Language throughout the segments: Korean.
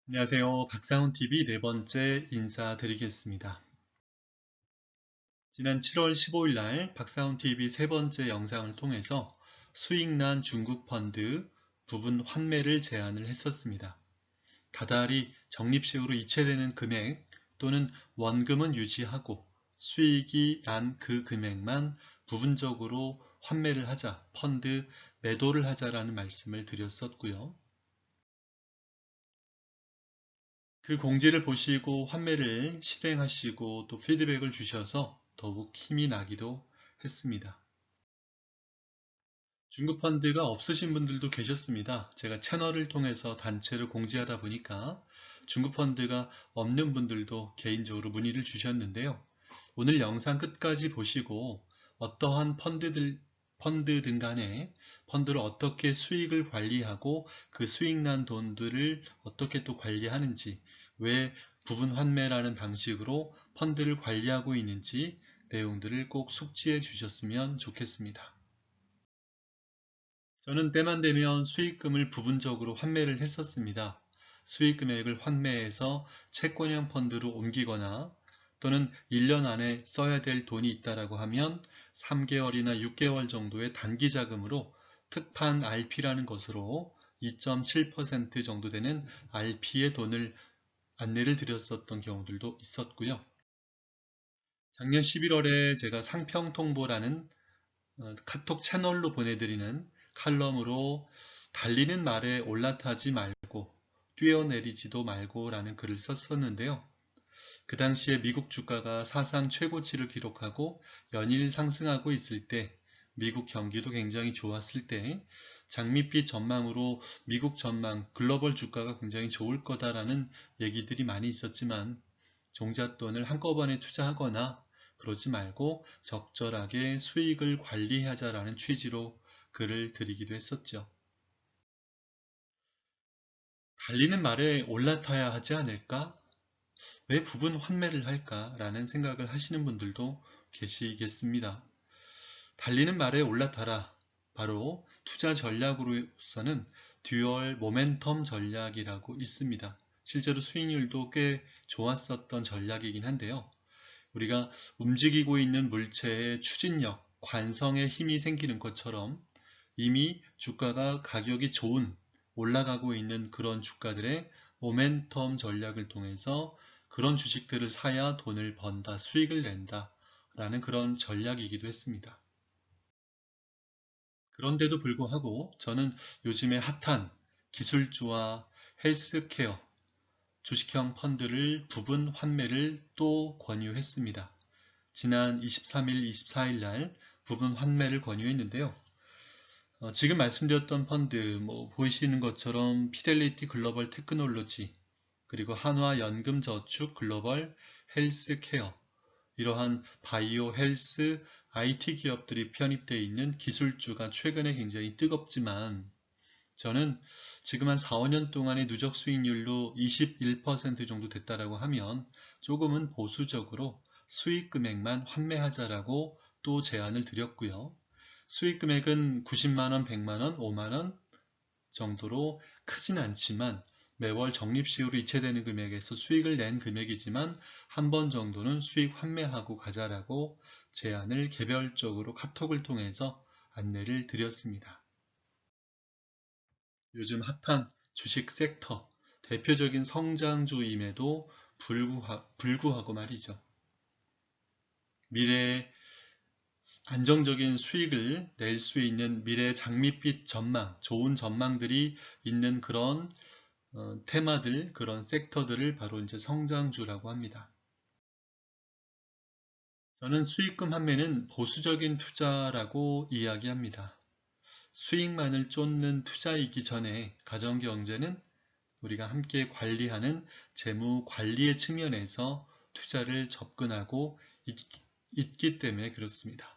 안녕하세요. 박사훈TV 네 번째 인사드리겠습니다. 지난 7월 15일 날 박사훈TV 세 번째 영상을 통해서 수익난 중국 펀드 부분 환매를 제안을 했었습니다. 다달이 적립식으로 이체되는 금액 또는 원금은 유지하고 수익이 난 그 금액만 부분적으로 환매를 하자, 펀드 매도를 하자라는 말씀을 드렸었고요. 그 공지를 보시고 환매를 실행하시고 또 피드백을 주셔서 더욱 힘이 나기도 했습니다. 중국 펀드가 없으신 분들도 계셨습니다. 제가 채널을 통해서 단체를 공지하다 보니까 중국 펀드가 없는 분들도 개인적으로 문의를 주셨는데요. 오늘 영상 끝까지 보시고 어떠한 펀드든 간에 펀드를 어떻게 수익을 관리하고 그 수익 난 돈들을 어떻게 또 관리하는지, 왜 부분 환매라는 방식으로 펀드를 관리하고 있는지 내용들을 꼭 숙지해 주셨으면 좋겠습니다. 저는 때만 되면 수익금을 부분적으로 환매를 했었습니다. 수익 금액을 환매해서 채권형 펀드로 옮기거나 또는 1년 안에 써야 될 돈이 있다라고 하면 3개월이나 6개월 정도의 단기 자금으로 특판 RP라는 것으로 2.7% 정도 되는 RP의 돈을 안내를 드렸었던 경우들도 있었고요. 작년 11월에 제가 상평통보라는 카톡 채널로 보내드리는 칼럼으로 달리는 말에 올라타지 말고 뛰어내리지도 말고 라는 글을 썼었는데요. 그 당시에 미국 주가가 사상 최고치를 기록하고 연일 상승하고 있을 때, 미국 경기도 굉장히 좋았을 때 장밋빛 전망으로 미국 전망, 글로벌 주가가 굉장히 좋을 거다라는 얘기들이 많이 있었지만 종잣돈을 한꺼번에 투자하거나 그러지 말고 적절하게 수익을 관리하자라는 취지로 글을 드리기도 했었죠. 달리는 말에 올라타야 하지 않을까? 왜 부분 환매를 할까? 라는 생각을 하시는 분들도 계시겠습니다. 달리는 말에 올라타라. 바로 투자 전략으로서는 듀얼 모멘텀 전략이라고 있습니다. 실제로 수익률도 꽤 좋았었던 전략이긴 한데요. 우리가 움직이고 있는 물체의 추진력, 관성에 힘이 생기는 것처럼 이미 주가가 가격이 좋은, 올라가고 있는 그런 주가들의 모멘텀 전략을 통해서 그런 주식들을 사야 돈을 번다, 수익을 낸다 라는 그런 전략이기도 했습니다. 그런데도 불구하고 저는 요즘에 핫한 기술주와 헬스케어, 주식형 펀드를 부분 환매를 또 권유했습니다. 지난 23일, 24일 날 부분 환매를 권유했는데요. 지금 말씀드렸던 펀드, 보이시는 것처럼 피델리티 글로벌 테크놀로지, 그리고 한화연금저축 글로벌 헬스케어, 이러한 바이오 헬스 IT 기업들이 편입되어 있는 기술주가 최근에 굉장히 뜨겁지만, 저는 지금 한 4, 5년 동안의 누적 수익률로 21% 정도 됐다라고 하면 조금은 보수적으로 수익 금액만 환매하자라고 또 제안을 드렸고요. 수익 금액은 90만원, 100만원, 5만원 정도로 크진 않지만 매월 적립식으로 이체되는 금액에서 수익을 낸 금액이지만 한 번 정도는 수익 환매하고 가자라고 제안을 개별적으로 카톡을 통해서 안내를 드렸습니다. 요즘 핫한 주식 섹터, 대표적인 성장주임에도 불구하고 말이죠. 미래에 안정적인 수익을 낼 수 있는 미래 장밋빛 전망, 좋은 전망들이 있는 그런 테마들, 그런 섹터들을 바로 이제 성장주라고 합니다. 저는 수익금 환매는 보수적인 투자라고 이야기합니다. 수익만을 쫓는 투자이기 전에 가정경제는 우리가 함께 관리하는 재무 관리의 측면에서 투자를 접근하고 있기 때문에 그렇습니다.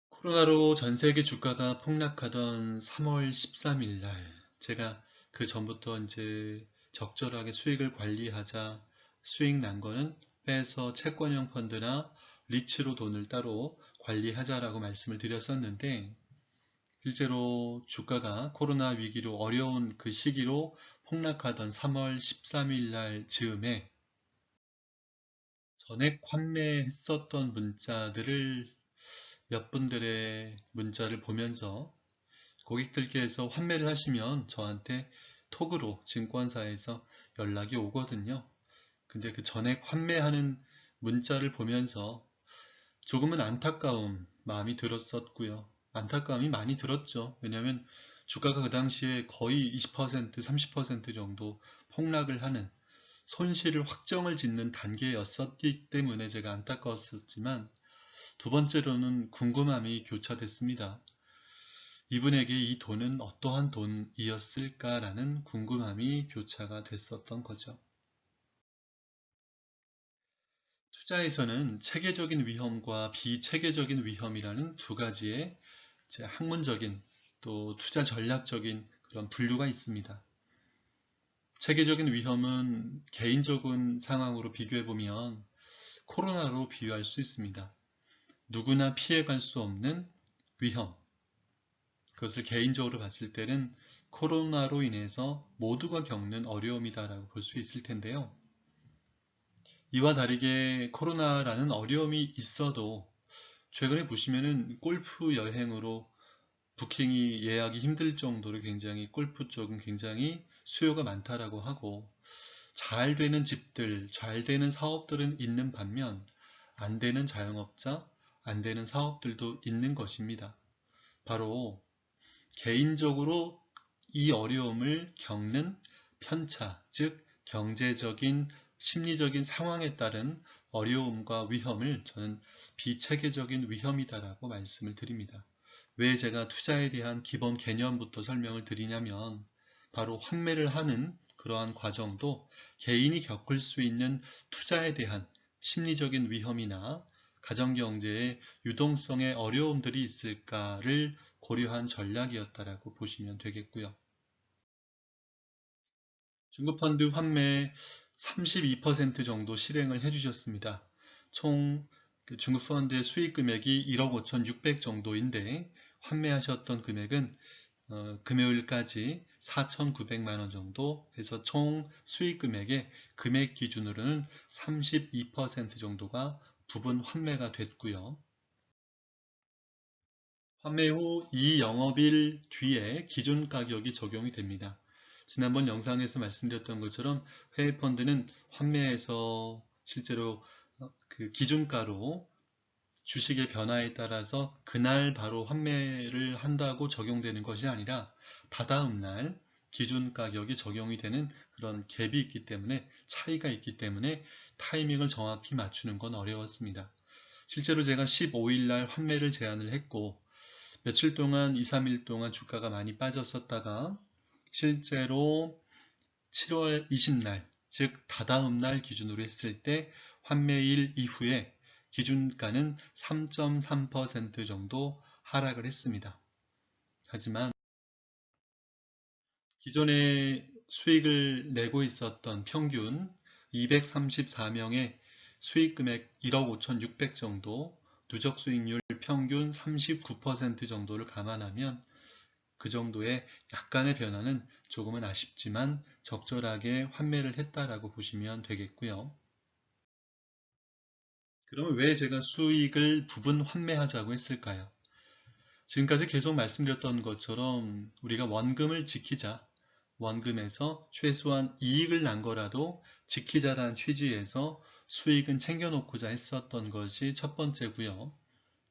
코로나로 전 세계 주가가 폭락하던 3월 13일 날 제가 그 전부터 이제 적절하게 수익을 관리하자, 수익 난 거는 빼서 채권형 펀드나 리츠로 돈을 따로 관리하자라고 말씀을 드렸었는데, 실제로 주가가 코로나 위기로 어려운 그 시기로 폭락하던 3월 13일 날 즈음에 전액 환매했었던 문자들을 몇 분들의 문자를 보면서 고객들께서 환매를 하시면 저한테 톡으로 증권사에서 연락이 오거든요. 근데 그 전액 환매하는 문자를 보면서 조금은 안타까움 마음이 들었었고요. 안타까움이 많이 들었죠. 왜냐하면 주가가 그 당시에 거의 20%, 30% 정도 폭락을 하는 손실을 확정을 짓는 단계였었기 때문에 제가 안타까웠었지만 두 번째로는 궁금함이 교차됐습니다. 이분에게 이 돈은 어떠한 돈이었을까라는 궁금함이 교차가 됐었던 거죠. 투자에서는 체계적인 위험과 비체계적인 위험이라는 두 가지의 학문적인 또 투자 전략적인 그런 분류가 있습니다. 체계적인 위험은 개인적인 상황으로 비교해보면 코로나로 비유할 수 있습니다. 누구나 피해갈 수 없는 위험. 그것을 개인적으로 봤을 때는 코로나로 인해서 모두가 겪는 어려움이다라고 볼 수 있을 텐데요. 이와 다르게 코로나라는 어려움이 있어도 최근에 보시면은 골프 여행으로 부킹이 예약이 힘들 정도로 굉장히 골프 쪽은 굉장히 수요가 많다라고 하고 잘 되는 집들, 잘 되는 사업들은 있는 반면 안 되는 자영업자, 안 되는 사업들도 있는 것입니다. 바로 개인적으로 이 어려움을 겪는 편차, 즉 경제적인 심리적인 상황에 따른 어려움과 위험을 저는 비체계적인 위험이다라고 말씀을 드립니다. 왜 제가 투자에 대한 기본 개념부터 설명을 드리냐면 바로 환매를 하는 그러한 과정도 개인이 겪을 수 있는 투자에 대한 심리적인 위험이나 가정경제의 유동성의 어려움들이 있을까를 고려한 전략이었다라고 보시면 되겠고요. 중고펀드 환매 32% 정도 실행을 해주셨습니다. 총 중고펀드의 수익 금액이 1억 5,600 정도인데 환매하셨던 금액은 금요일까지 4,900만 원 정도 해서 총 수익 금액의 금액 기준으로는 32% 정도가 부분 환매가 됐고요. 판매 후 2영업일 뒤에 기준 가격이 적용이 됩니다. 지난번 영상에서 말씀드렸던 것처럼 해외펀드는 환매에서 실제로 그 기준가로 주식의 변화에 따라서 그날 바로 환매를 한다고 적용되는 것이 아니라 다다음 날 기준 가격이 적용이 되는 그런 갭이 있기 때문에 차이가 있기 때문에 타이밍을 정확히 맞추는 건 어려웠습니다. 실제로 제가 15일 날 환매를 제안을 했고 며칠 동안 2, 3일 동안 주가가 많이 빠졌었다가 실제로 7월 20날, 즉 다다음 날 기준으로 했을 때 환매일 이후에 기준가는 3.3% 정도 하락을 했습니다. 하지만 기존에 수익을 내고 있었던 평균 234명의 수익금액 1억 5,600 정도, 누적 수익률 평균 39% 정도를 감안하면 그 정도의 약간의 변화는 조금은 아쉽지만 적절하게 환매를 했다라고 보시면 되겠고요. 그러면 왜 제가 수익을 부분 환매하자고 했을까요? 지금까지 계속 말씀드렸던 것처럼 우리가 원금을 지키자, 원금에서 최소한 이익을 난 거라도 지키자라는 취지에서 수익은 챙겨놓고자 했었던 것이 첫 번째고요.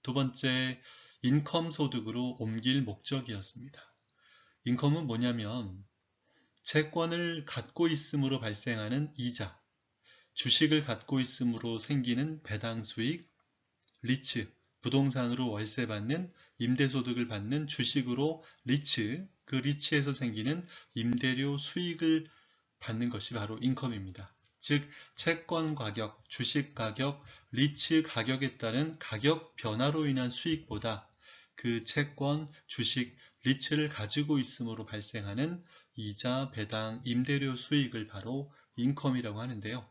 두 번째, 인컴 소득으로 옮길 목적이었습니다. 인컴은 뭐냐면 채권을 갖고 있음으로 발생하는 이자, 주식을 갖고 있음으로 생기는 배당 수익, 리츠, 부동산으로 월세 받는 임대소득을 받는 주식으로 리츠, 그 리츠에서 생기는 임대료 수익을 받는 것이 바로 인컴입니다. 즉, 채권 가격, 주식 가격, 리츠 가격에 따른 가격 변화로 인한 수익보다 그 채권, 주식, 리츠를 가지고 있음으로 발생하는 이자, 배당, 임대료 수익을 바로 인컴이라고 하는데요.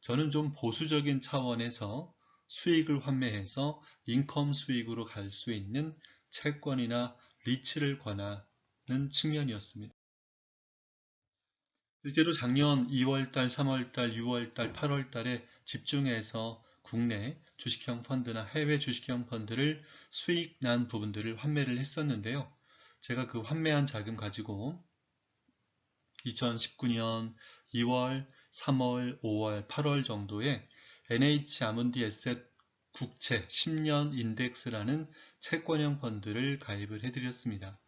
저는 좀 보수적인 차원에서 수익을 환매해서 인컴 수익으로 갈 수 있는 채권이나 리츠를 권하는 측면이었습니다. 실제로 작년 2월달, 3월달, 6월달, 8월달에 집중해서 국내 주식형 펀드나 해외 주식형 펀드를 수익 난 부분들을 환매를 했었는데요. 제가 그 환매한 자금 가지고 2019년 2월, 3월, 5월, 8월 정도에 NH 아문디 에셋 국채 10년 인덱스라는 채권형 펀드를 가입을 해드렸습니다.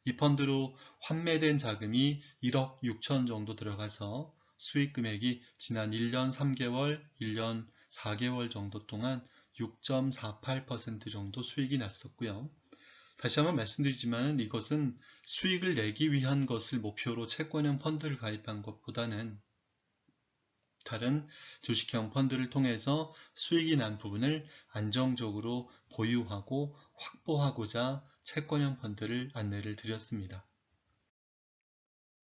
이 펀드로 환매된 자금이 1억 6천 정도 들어가서 수익 금액이 지난 1년 3개월, 1년 4개월 정도 동안 6.48% 정도 수익이 났었고요. 다시 한번 말씀드리지만 이것은 수익을 내기 위한 것을 목표로 채권형 펀드를 가입한 것보다는 다른 주식형 펀드를 통해서 수익이 난 부분을 안정적으로 보유하고 확보하고자 채권형 펀드를 안내를 드렸습니다.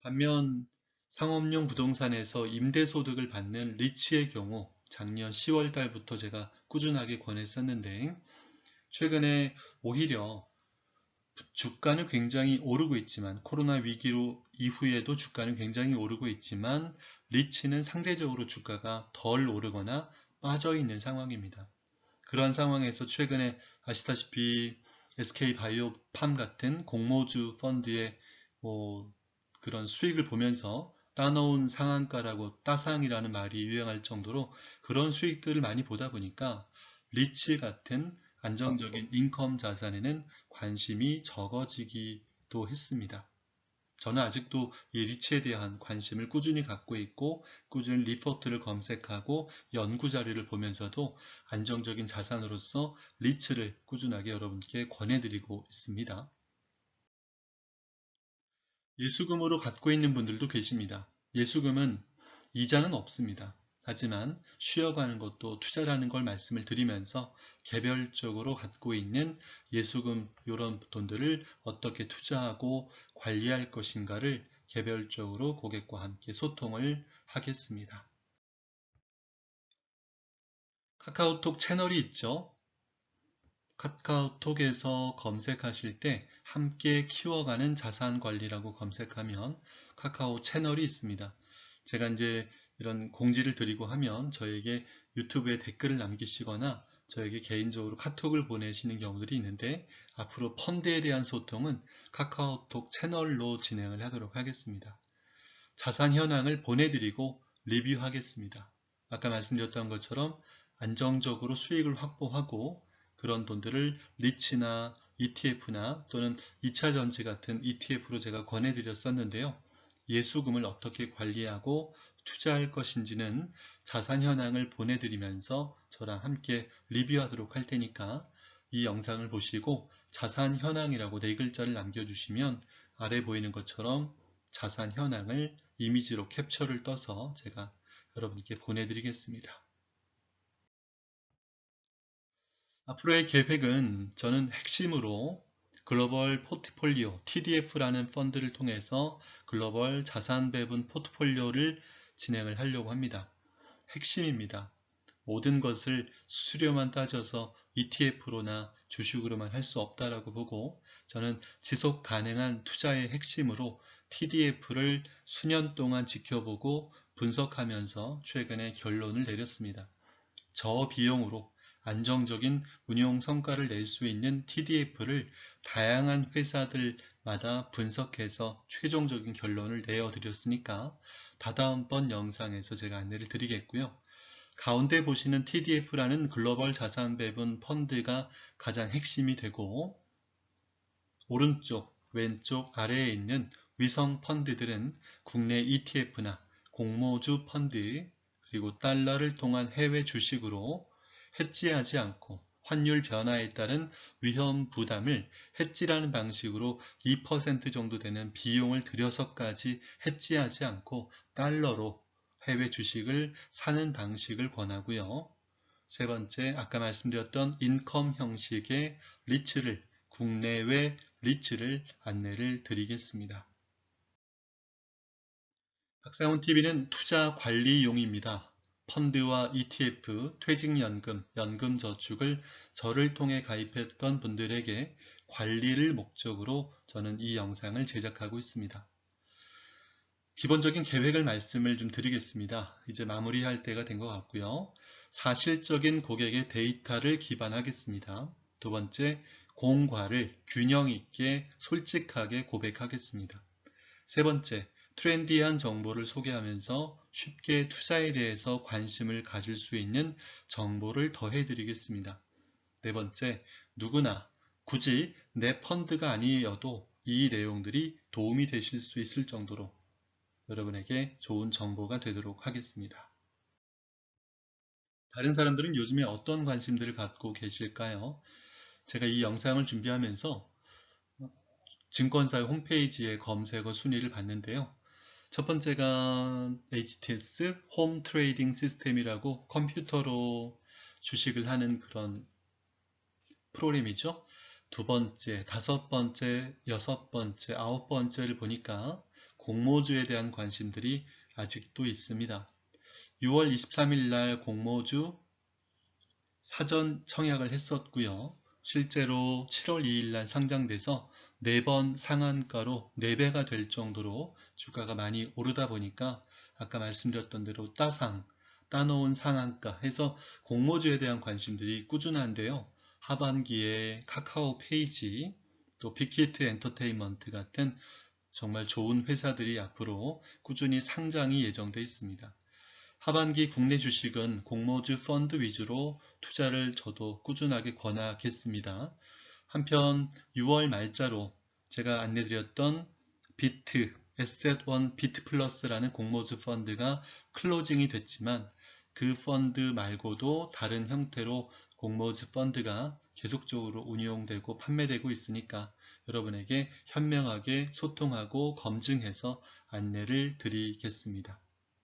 반면 상업용 부동산에서 임대소득을 받는 리츠의 경우 작년 10월 달부터 제가 꾸준하게 권했었는데 최근에 오히려 주가는 굉장히 오르고 있지만 코로나 위기로 이후에도 주가는 굉장히 오르고 있지만 리츠는 상대적으로 주가가 덜 오르거나 빠져 있는 상황입니다. 그러한 상황에서 최근에 아시다시피 SK바이오팜 같은 공모주 펀드의 그런 수익을 보면서 따놓은 상한가라고 따상이라는 말이 유행할 정도로 그런 수익들을 많이 보다 보니까 리츠 같은 안정적인 인컴 자산에는 관심이 적어지기도 했습니다. 저는 아직도 이 리츠에 대한 관심을 꾸준히 갖고 있고 꾸준히 리포트를 검색하고 연구 자료를 보면서도 안정적인 자산으로서 리츠를 꾸준하게 여러분께 권해드리고 있습니다. 예수금으로 갖고 있는 분들도 계십니다. 예수금은 이자는 없습니다. 하지만 쉬어가는 것도 투자라는 걸 말씀을 드리면서 개별적으로 갖고 있는 예수금 이런 돈들을 어떻게 투자하고 관리할 것인가를 개별적으로 고객과 함께 소통을 하겠습니다. 카카오톡 채널이 있죠. 카카오톡에서 검색하실 때 함께 키워가는 자산관리라고 검색하면 카카오 채널이 있습니다. 제가 이제 이런 공지를 드리고 하면 저에게 유튜브에 댓글을 남기시거나 저에게 개인적으로 카톡을 보내시는 경우들이 있는데 앞으로 펀드에 대한 소통은 카카오톡 채널로 진행을 하도록 하겠습니다. 자산 현황을 보내드리고 리뷰하겠습니다. 아까 말씀드렸던 것처럼 안정적으로 수익을 확보하고 그런 돈들을 리츠나 ETF나 또는 2차전지 같은 ETF로 제가 권해드렸었는데요. 예수금을 어떻게 관리하고 투자할 것인지는 자산 현황을 보내드리면서 저랑 함께 리뷰하도록 할 테니까 이 영상을 보시고 자산 현황이라고 네 글자를 남겨주시면 아래 보이는 것처럼 자산 현황을 이미지로 캡처를 떠서 제가 여러분께 보내드리겠습니다. 앞으로의 계획은 저는 핵심으로 글로벌 포트폴리오 TDF라는 펀드를 통해서 글로벌 자산 배분 포트폴리오를 진행을 하려고 합니다. 핵심입니다. 모든 것을 수수료만 따져서 ETF로나 주식으로만 할 수 없다라고 보고 저는 지속 가능한 투자의 핵심으로 TDF를 수년 동안 지켜보고 분석하면서 최근에 결론을 내렸습니다. 저비용으로 안정적인 운용 성과를 낼 수 있는 TDF를 다양한 회사들마다 분석해서 최종적인 결론을 내어드렸으니까 다다음번 영상에서 제가 안내를 드리겠고요. 가운데 보시는 TDF라는 글로벌 자산 배분 펀드가 가장 핵심이 되고 오른쪽, 왼쪽 아래에 있는 위성 펀드들은 국내 ETF나 공모주 펀드 그리고 달러를 통한 해외 주식으로 해지하지 않고 환율 변화에 따른 위험 부담을 해지라는 방식으로 2% 정도 되는 비용을 들여서까지 해지하지 않고 달러로 해외 주식을 사는 방식을 권하고요. 세 번째, 아까 말씀드렸던 인컴 형식의 리츠를, 국내외 리츠를 안내를 드리겠습니다. 박상훈TV는 투자 관리용입니다. 펀드와 ETF, 퇴직연금, 연금저축을 저를 통해 가입했던 분들에게 관리를 목적으로 저는 이 영상을 제작하고 있습니다. 기본적인 계획을 말씀을 좀 드리겠습니다. 이제 마무리할 때가 된 것 같고요. 사실적인 고객의 데이터를 기반하겠습니다. 두 번째, 공과를 균형 있게 솔직하게 고백하겠습니다. 세 번째, 트렌디한 정보를 소개하면서 쉽게 투자에 대해서 관심을 가질 수 있는 정보를 더해드리겠습니다. 네 번째, 누구나 굳이 내 펀드가 아니어도 이 내용들이 도움이 되실 수 있을 정도로 여러분에게 좋은 정보가 되도록 하겠습니다. 다른 사람들은 요즘에 어떤 관심들을 갖고 계실까요? 제가 이 영상을 준비하면서 증권사의 홈페이지의 검색어 순위를 봤는데요. 첫 번째가 HTS 홈 트레이딩 시스템이라고 컴퓨터로 주식을 하는 그런 프로그램이죠. 두 번째, 다섯 번째, 여섯 번째, 아홉 번째를 보니까 공모주에 대한 관심들이 아직도 있습니다. 6월 23일 날 공모주 사전 청약을 했었고요. 실제로 7월 2일 날 상장돼서 4번 상한가로 4배가 될 정도로 주가가 많이 오르다 보니까 아까 말씀드렸던 대로 따놓은 상한가 해서 공모주에 대한 관심들이 꾸준한데요. 하반기에 카카오 페이지, 또 빅히트 엔터테인먼트 같은 정말 좋은 회사들이 앞으로 꾸준히 상장이 예정되어 있습니다. 하반기 국내 주식은 공모주 펀드 위주로 투자를 저도 꾸준하게 권하겠습니다. 한편 6월 말자로 제가 안내드렸던 비트, 에셋원 비트 플러스라는 공모주 펀드가 클로징이 됐지만 그 펀드 말고도 다른 형태로 공모주 펀드가 계속적으로 운용되고 판매되고 있으니까 여러분에게 현명하게 소통하고 검증해서 안내를 드리겠습니다.